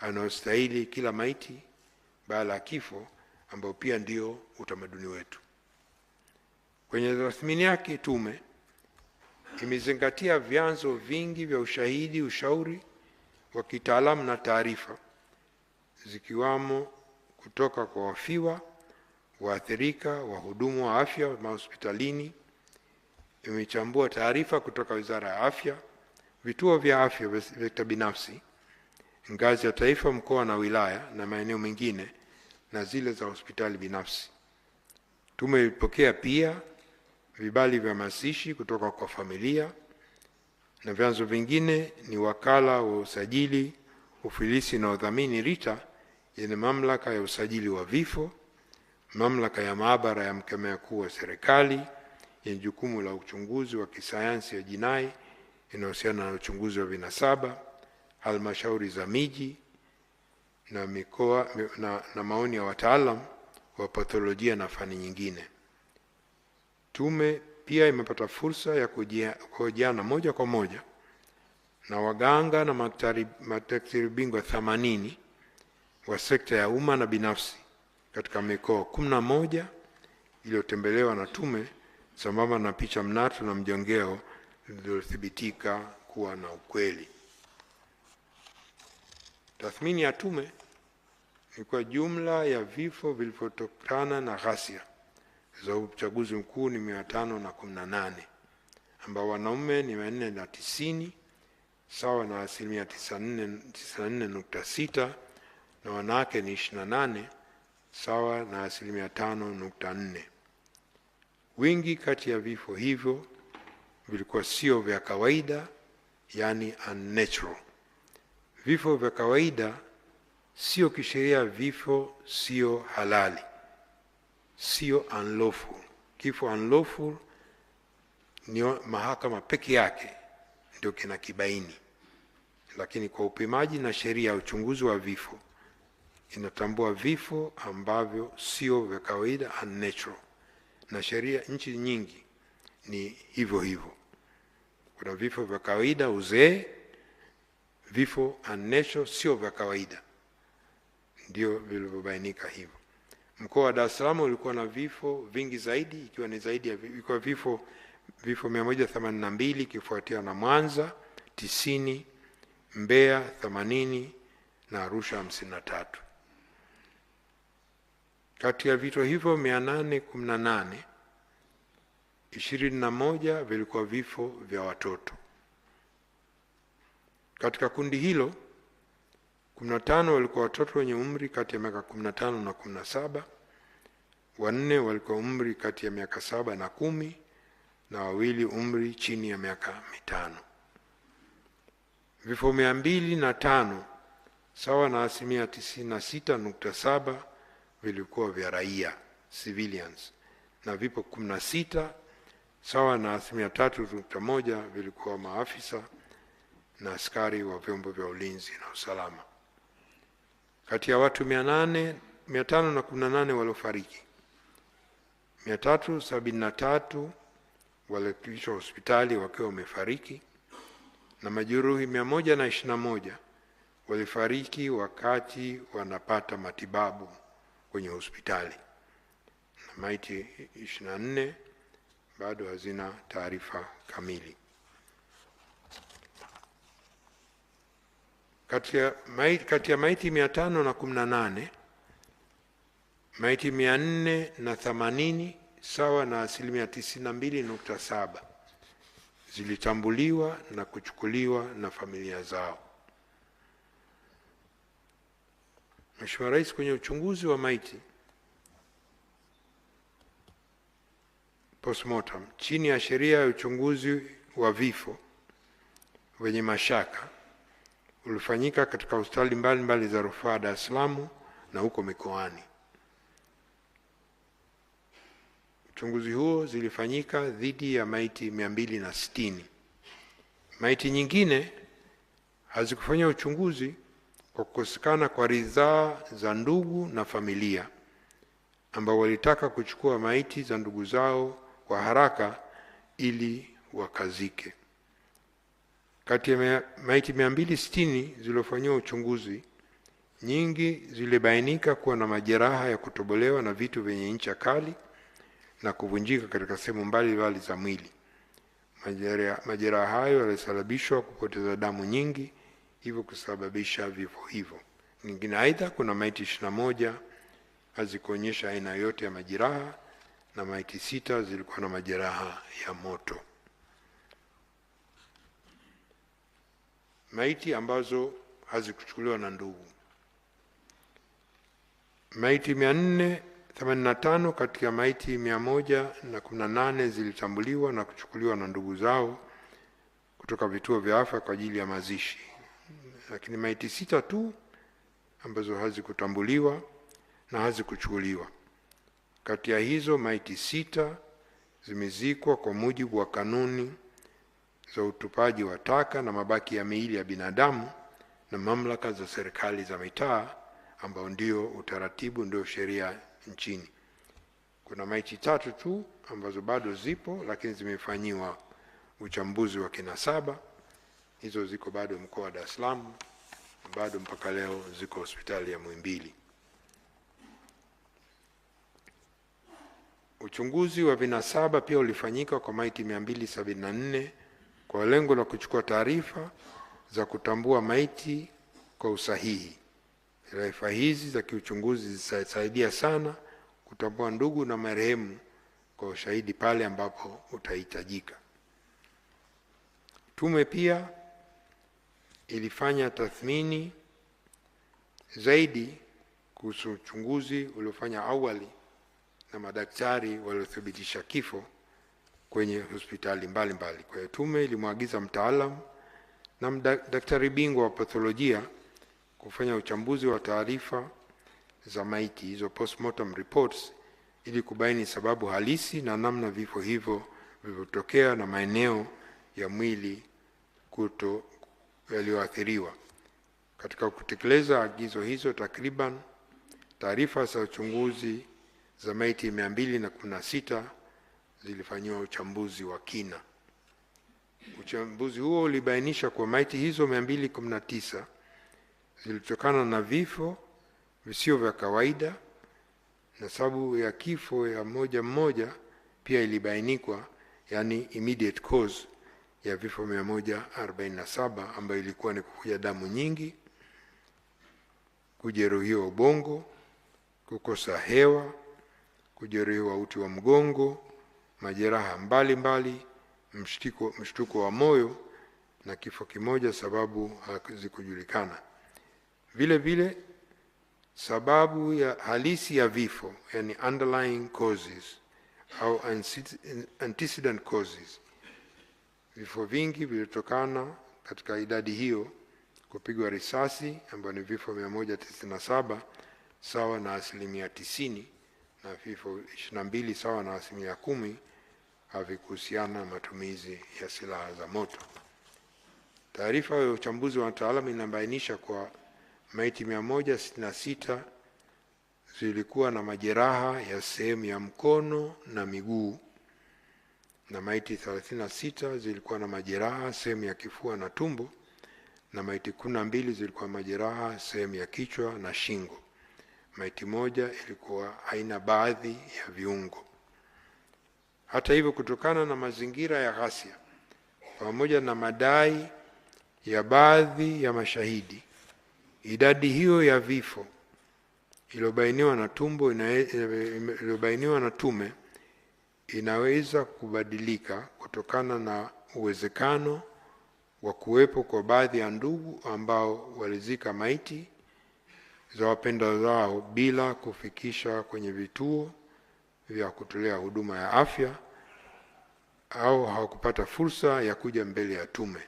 anayostahili kila maiti baada ya kifo, ambao pia ndio utamaduni wetu. Kwenye tathmini yake, tume imezingatia vyanzo vingi vya ushahidi, ushauri wa kitaalamu na taarifa, zikiwamo kutoka kwa wafiwa, waathirika, wahudumu wa afya mahospitalini. Imechambua taarifa kutoka Wizara ya Afya, vituo vya afya vya binafsi, ngazi ya taifa, mkoa na wilaya na maeneo mengine, na zile za hospitali binafsi. Tume ilipokea pia vibali vya mazishi kutoka kwa familia, na vyanzo vingine ni wakala wa usajili, ufilisi na udhamini RITA yenye mamlaka ya usajili wa vifo, mamlaka ya maabara ya mkemia mkuu wa serikali yenye jukumu la uchunguzi wa kisayansi ya jinai inayohusiana na uchunguzi wa vinasaba, halmashauri za miji na mikoa na maoni ya wataalam wa patholojia na fani nyingine. Tume pia imepata fursa ya kuhojiana moja kwa moja na waganga na madaktari bingwa 80 wa sekta ya umma na binafsi katika mikoa 11 iliyotembelewa na tume, sambamba na picha mnato na mjongeo zilizothibitika kuwa na ukweli. Tathmini ya tume ni kwa jumla ya vifo vilivyotokana na ghasia za uchaguzi mkuu ni 518, ambao wanaume ni 490 sawa na 94.6, na wanawake ni 28 sawa na 5.4. Wingi kati ya vifo hivyo vilikuwa sio vya kawaida, yani unnatural. Vifo vya kawaida sio kisheria, vifo sio halali, sio unlawful. Kifo unlawful ni mahakama peke yake ndio kinakibaini, lakini kwa upimaji na sheria ya uchunguzi wa vifo inatambua vifo ambavyo sio vya kawaida, unnatural, na sheria nchi nyingi ni hivyo hivyo. Kuna vifo vya kawaida, uzee, vifo unnatural sio vya kawaida, ndio vilivyobainika hivyo. Mkoa wa Dar es Salaam ulikuwa na vifo vingi zaidi, ikiwa ni zaidi ya vifo 182, ikifuatia na Mwanza 90, Mbeya 80 na Arusha 53. Kati ya vifo hivyo 818, 21 vilikuwa vifo vya watoto. Katika kundi hilo 15 walikuwa watoto wenye umri kati ya miaka 15 na 17, 4 walikuwa umri kati ya miaka 7 na 10, na 2 umri chini ya miaka 5. Vifo 205 sawa na 96.7 vilikuwa vya raia, civilians, na vifo 16 sawa na 3.1 vilikuwa maafisa na askari wa vyombo vya ulinzi na usalama. Kati ya watu 518 waliofariki, 373 walifikishwa hospitali wakiwa wamefariki, na majeruhi 121 walifariki wakati wanapata matibabu kwenye hospitali, na maiti 24 bado hazina taarifa kamili. Kati ya maiti 518, maiti 480 sawa na 92.7 zilitambuliwa na kuchukuliwa na familia zao. Mheshimiwa Rais, kwenye uchunguzi wa maiti postmortem chini ya sheria ya uchunguzi wa vifo wenye mashaka ulifanyika katika hospitali mbalimbali za rufaa Dar es Salaam na huko mikoani. Uchunguzi huo zilifanyika dhidi ya maiti 260. Maiti nyingine hazikufanya uchunguzi kwa kukosekana kwa ridhaa za ndugu na familia, ambao walitaka kuchukua maiti za ndugu zao kwa haraka ili wakazike. Kati ya maiti 260 zilizofanywa uchunguzi, nyingi zilibainika kuwa na majeraha ya kutobolewa na vitu vyenye ncha kali na kuvunjika katika sehemu mbalimbali za mwili. Majeraha hayo yalisababishwa kupoteza damu nyingi, hivyo kusababisha vifo hivyo. Nyingine aidha, kuna maiti 21 hazikuonyesha aina yote ya majeraha na maiti 6 zilikuwa na majeraha ya moto. Maiti ambazo hazikuchukuliwa na ndugu. Maiti 485 katika maiti 118 zilitambuliwa na kuchukuliwa na ndugu zao kutoka vituo vya afya kwa ajili ya mazishi. Lakini maiti 6 tu ambazo hazikutambuliwa na hazikuchukuliwa. Kati ya hizo maiti 6 zimezikwa kwa mujibu wa kanuni za utupaji wa taka na mabaki ya miili ya binadamu na mamlaka za serikali za mitaa, ambao ndio utaratibu, ndio sheria nchini. Kuna maiti 3 tu ambazo bado zipo lakini zimefanyiwa uchambuzi wa kinasaba. Hizo ziko bado mkoa wa Dar es Salaam, bado mpaka leo ziko hospitali ya Muhimbili. Uchunguzi wa vinasaba pia ulifanyika kwa maiti 274 kwa lengo la kuchukua taarifa za kutambua maiti kwa usahihi. Taarifa hizi za kiuchunguzi zitasaidia sana kutambua ndugu na marehemu kwa ushahidi pale ambapo utahitajika. Tume pia ilifanya tathmini zaidi kuhusu uchunguzi uliofanya awali na madaktari waliothibitisha kifo kwenye hospitali mbalimbali. Kwa hiyo tume ilimwagiza mtaalamu na daktari bingwa wa patholojia kufanya uchambuzi wa taarifa za maiti, hizo postmortem reports, ili kubaini sababu halisi na namna vifo hivyo vilivyotokea na maeneo ya mwili yaliyoathiriwa. Katika kutekeleza agizo hizo, takriban taarifa za uchunguzi za maiti 216 zilifanyiwa uchambuzi wa kina. Uchambuzi huo ulibainisha kwa maiti hizo 219 zilitokana na vifo visio vya kawaida, na sababu ya kifo ya mmoja pia ilibainikwa, yani immediate cause ya vifo 147, ambayo ilikuwa ni kuvuja damu nyingi, kujeruhiwa ubongo, kukosa hewa, kujeruhiwa uti wa mgongo, majeraha mbalimbali, mshtuko wa moyo na kifo kimoja sababu hazikujulikana. Vile vile sababu ya halisi ya vifo, yani underlying causes au antecedent causes. Vifo vingi vilitokana katika idadi hiyo kupigwa risasi, ambayo ni vifo 197 sawa na 90%, na vifo 22 sawa na 10% havikuhusiana na matumizi ya silaha za moto. Taarifa ya uchambuzi wa wataalamu inabainisha kwa maiti 166 zilikuwa na majeraha ya sehemu ya mkono na miguu, na maiti 36 zilikuwa na majeraha sehemu ya kifua na tumbo, na maiti 12 zilikuwa majeraha sehemu ya kichwa na shingo. Maiti moja ilikuwa haina baadhi ya viungo. Hata hivyo, kutokana na mazingira ya ghasia pamoja na madai ya baadhi ya mashahidi, idadi hiyo ya vifo iliyobainiwa na tume inaweza kubadilika kutokana na uwezekano wa kuwepo kwa baadhi ya ndugu ambao walizika maiti za wapendwa wao bila kufikisha kwenye vituo vya kutolea huduma ya afya au hawakupata fursa ya kuja mbele ya tume.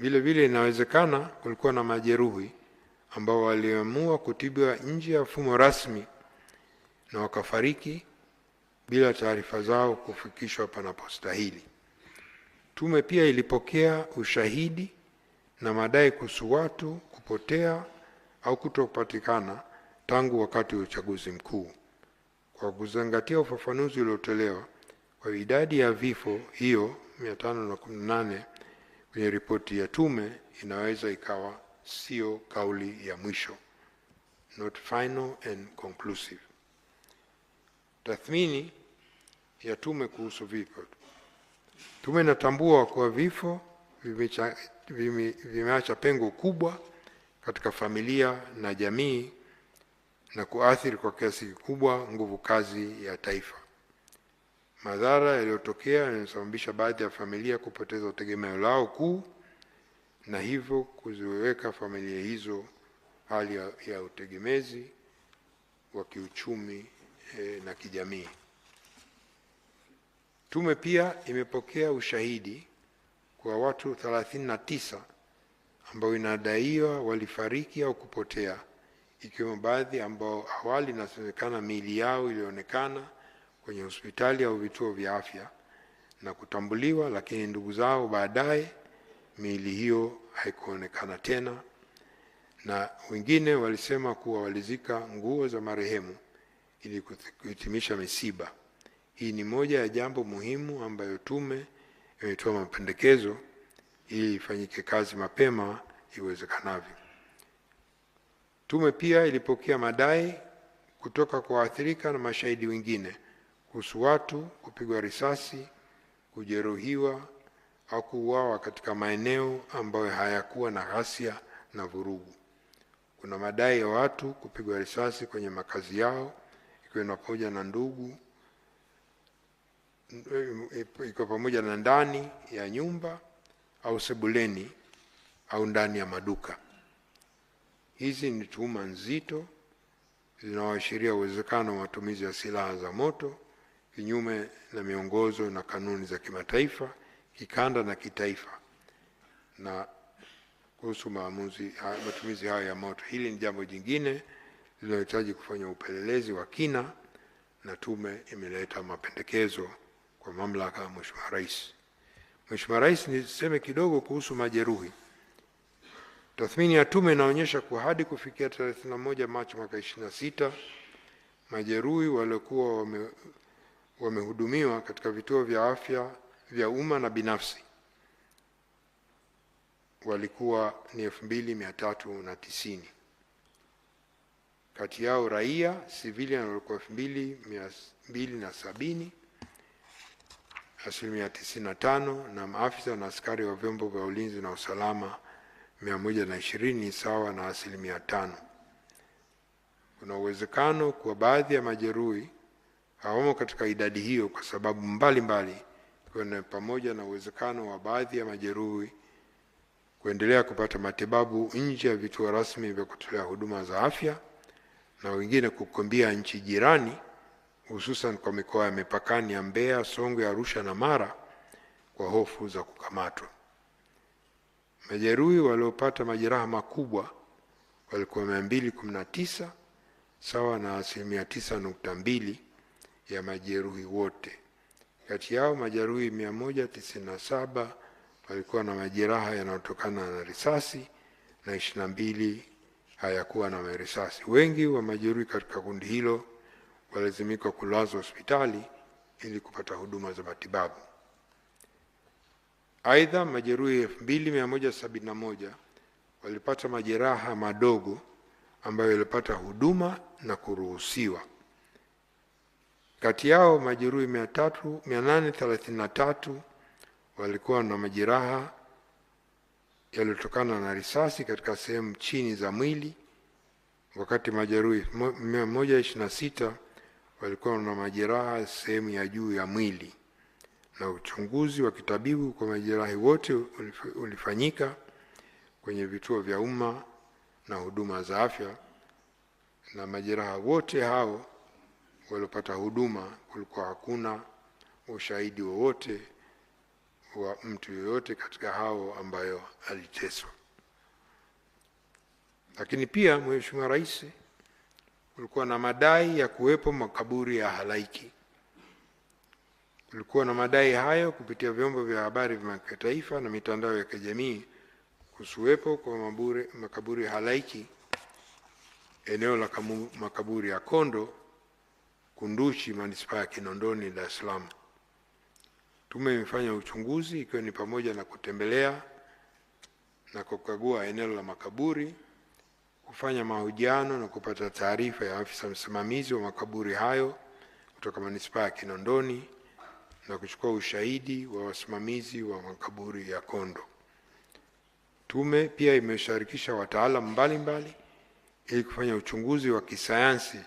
Vile vile inawezekana kulikuwa na majeruhi ambao waliamua kutibiwa nje ya mfumo rasmi na wakafariki bila taarifa zao kufikishwa panapostahili. Tume pia ilipokea ushahidi na madai kuhusu watu kupotea au kutopatikana tangu wakati wa uchaguzi mkuu. Kwa kuzingatia ufafanuzi uliotolewa kwa idadi ya vifo hiyo 518 kwenye ripoti ya tume, inaweza ikawa sio kauli ya mwisho. not final and conclusive. Tathmini ya tume kuhusu vifo. Tume inatambua kuwa vifo vimeacha pengo kubwa katika familia na jamii na kuathiri kwa kiasi kikubwa nguvu kazi ya taifa. Madhara yaliyotokea yanasababisha baadhi ya familia kupoteza utegemeo lao kuu na hivyo kuziweka familia hizo hali ya utegemezi wa kiuchumi na kijamii. Tume pia imepokea ushahidi kwa watu 39 ambao inadaiwa walifariki au kupotea, ikiwemo baadhi ambao awali inasemekana miili yao ilionekana kwenye hospitali au vituo vya afya na kutambuliwa, lakini ndugu zao baadaye miili hiyo haikuonekana tena, na wengine walisema kuwa walizika nguo za marehemu ili kuhitimisha misiba. Hii ni moja ya jambo muhimu ambayo tume imetoa mapendekezo ili ifanyike kazi mapema iwezekanavyo. Tume pia ilipokea madai kutoka kwa waathirika na mashahidi wengine kuhusu watu kupigwa risasi, kujeruhiwa au kuuawa katika maeneo ambayo hayakuwa na ghasia na vurugu. Kuna madai ya watu kupigwa risasi kwenye makazi yao, ikiwa pamoja na ndugu, iko pamoja na ndani ya nyumba au sebuleni au ndani ya maduka. Hizi ni tuhuma nzito zinazoashiria uwezekano wa matumizi ya silaha za moto kinyume na miongozo na kanuni za kimataifa, kikanda na kitaifa na kuhusu matumizi hayo ya moto. Hili ni jambo jingine linalohitaji kufanya upelelezi wa kina, na tume imeleta mapendekezo kwa mamlaka ya Mheshimiwa Rais. Mheshimiwa Rais, niseme kidogo kuhusu majeruhi. Tathmini ya tume inaonyesha kuwa hadi kufikia 31 Machi mwaka 2026, majeruhi waliokuwa wamehudumiwa katika vituo vya afya vya umma na binafsi walikuwa ni 2390. Kati yao raia civilian walikuwa 2270, 95%, na maafisa na askari wa vyombo vya ulinzi na usalama 120, sawa na 5%. Kuna uwezekano kwa baadhi ya majeruhi hawamo katika idadi hiyo kwa sababu mbalimbali, kwa pamoja na uwezekano wa baadhi ya majeruhi kuendelea kupata matibabu nje ya vituo rasmi vya kutolea huduma za afya na wengine kukimbia nchi jirani, hususan kwa mikoa ya mipakani ya Mbeya, Songwe, Arusha na Mara kwa hofu za kukamatwa. Majeruhi waliopata majeraha makubwa walikuwa 219, sawa na 9.2% ya majeruhi wote. Kati yao majeruhi 197 walikuwa na majeraha yanayotokana na risasi na 22 hayakuwa na risasi. Wengi wa majeruhi katika kundi hilo walazimika kulazwa hospitali ili kupata huduma za matibabu. Aidha, majeruhi 2171 walipata majeraha madogo ambayo walipata huduma na kuruhusiwa. Kati yao majeruhi 833 walikuwa na majeraha yaliyotokana na risasi katika sehemu chini za mwili, wakati majeruhi 126 walikuwa na majeraha sehemu ya juu ya mwili, na uchunguzi wa kitabibu kwa majeraha wote ulifanyika kwenye vituo vya umma na huduma za afya, na majeraha wote hao waliopata huduma kulikuwa hakuna ushahidi wowote wa mtu yoyote katika hao ambayo aliteswa. Lakini pia Mheshimiwa Rais, kulikuwa na madai ya kuwepo makaburi ya halaiki. Kulikuwa na madai hayo kupitia vyombo vya habari vya kitaifa na mitandao ya kijamii kusuwepo kwa makaburi ya halaiki eneo la makaburi ya Kondo, Kunduchi, manispaa ya Kinondoni, Dar es Salaam. Tume imefanya uchunguzi ikiwa ni pamoja na kutembelea na kukagua eneo la makaburi, kufanya mahojiano na kupata taarifa ya afisa msimamizi wa makaburi hayo kutoka manispaa ya Kinondoni na kuchukua ushahidi wa wasimamizi wa makaburi ya Kondo. Tume pia imeshirikisha wataalamu mbalimbali ili kufanya uchunguzi wa kisayansi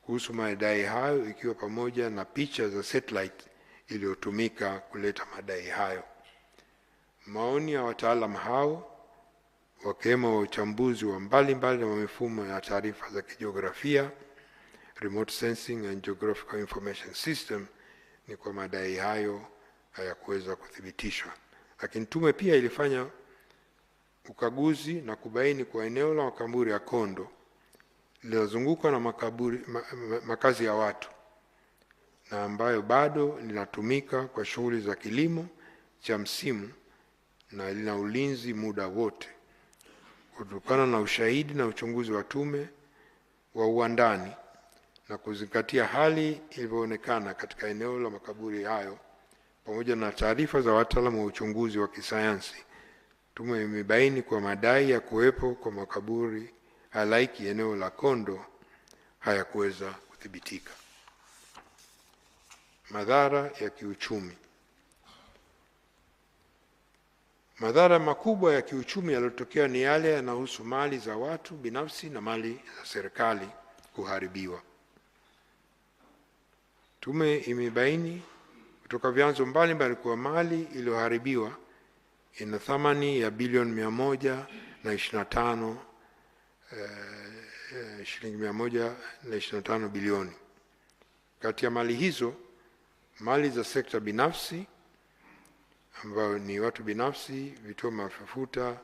kuhusu madai hayo, ikiwa pamoja na picha za satellite iliyotumika kuleta madai hayo. Maoni ya wataalamu hao, wakiwemo wa uchambuzi wa mbalimbali wa mifumo ya taarifa za kijiografia, remote sensing and geographical information system, ni kwa madai hayo hayakuweza kuthibitishwa. Lakini tume pia ilifanya ukaguzi na kubaini kwa eneo la makaburi ya Kondo lililozungukwa na makazi ya watu na ambayo bado linatumika kwa shughuli za kilimo cha msimu na lina ulinzi muda wote. Kutokana na ushahidi na uchunguzi wa tume wa uandani na kuzingatia hali ilivyoonekana katika eneo la makaburi hayo pamoja na taarifa za wataalamu wa uchunguzi wa kisayansi, tume imebaini kwa madai ya kuwepo kwa makaburi halaiki eneo la Kondo hayakuweza kuthibitika. Madhara ya kiuchumi. Madhara makubwa ya kiuchumi yaliyotokea ni yale yanayohusu mali za watu binafsi na mali za serikali kuharibiwa. Tume imebaini kutoka vyanzo mbalimbali kuwa mali iliyoharibiwa ina thamani ya bilioni 125 shilingi 125 bilioni. Kati ya mali hizo, mali za sekta binafsi ambayo ni watu binafsi, vituo mafuta,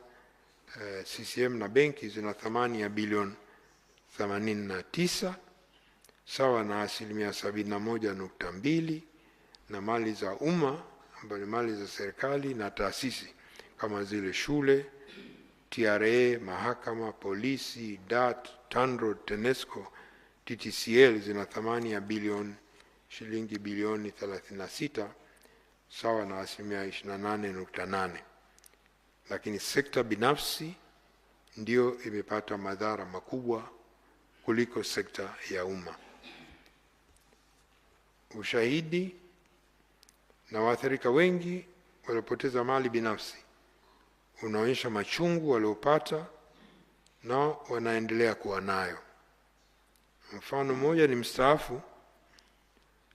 CCM na benki zina thamani ya bilioni 89 sawa na 71.2%, na mali za umma ambazo ni mali za serikali na taasisi kama zile shule, TRA, mahakama, polisi, DART, TANROADS, TANESCO, TTCL zina thamani ya shilingi bilioni 36 sawa na 28.8%. Lakini sekta binafsi ndio imepata madhara makubwa kuliko sekta ya umma. Ushahidi na waathirika wengi waliopoteza mali binafsi unaonyesha machungu waliopata na wanaendelea kuwa nayo. Mfano mmoja ni mstaafu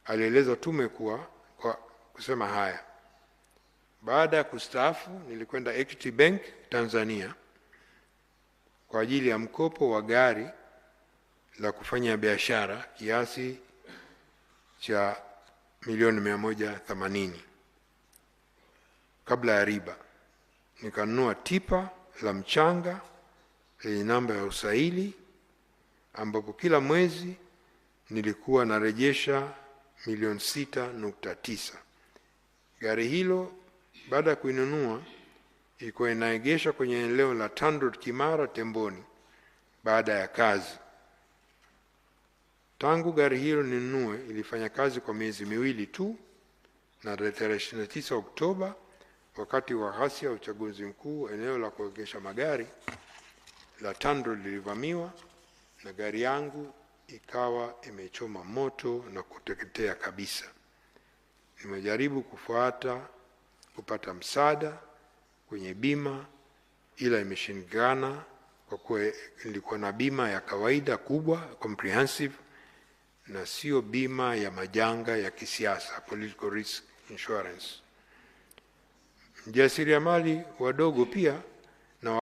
alieleza tume kwa kusema haya: baada ya kustaafu nilikwenda Equity Bank Tanzania kwa ajili ya mkopo wa gari la kufanya biashara kiasi cha milioni 180 kabla ya riba. Nikanunua tipa la mchanga lenye namba ya usaili ambapo kila mwezi nilikuwa narejesha milioni 6.9. Gari hilo baada ya kuinunua ilikuwa inaegesha kwenye eneo la TANROADS Kimara Temboni baada ya kazi. Tangu gari hilo ninunue ilifanya kazi kwa miezi miwili tu, na tarehe 29 Oktoba wakati wa ghasia ya uchaguzi mkuu, eneo la kuegesha magari la TANROADS lilivamiwa na gari yangu ikawa imechoma moto na kuteketea kabisa. Nimejaribu kupata msaada kwenye bima, ila imeshindikana kwa kuwa nilikuwa na bima ya kawaida kubwa comprehensive na sio bima ya majanga ya kisiasa, political risk insurance. Mjasiriamali wadogo pia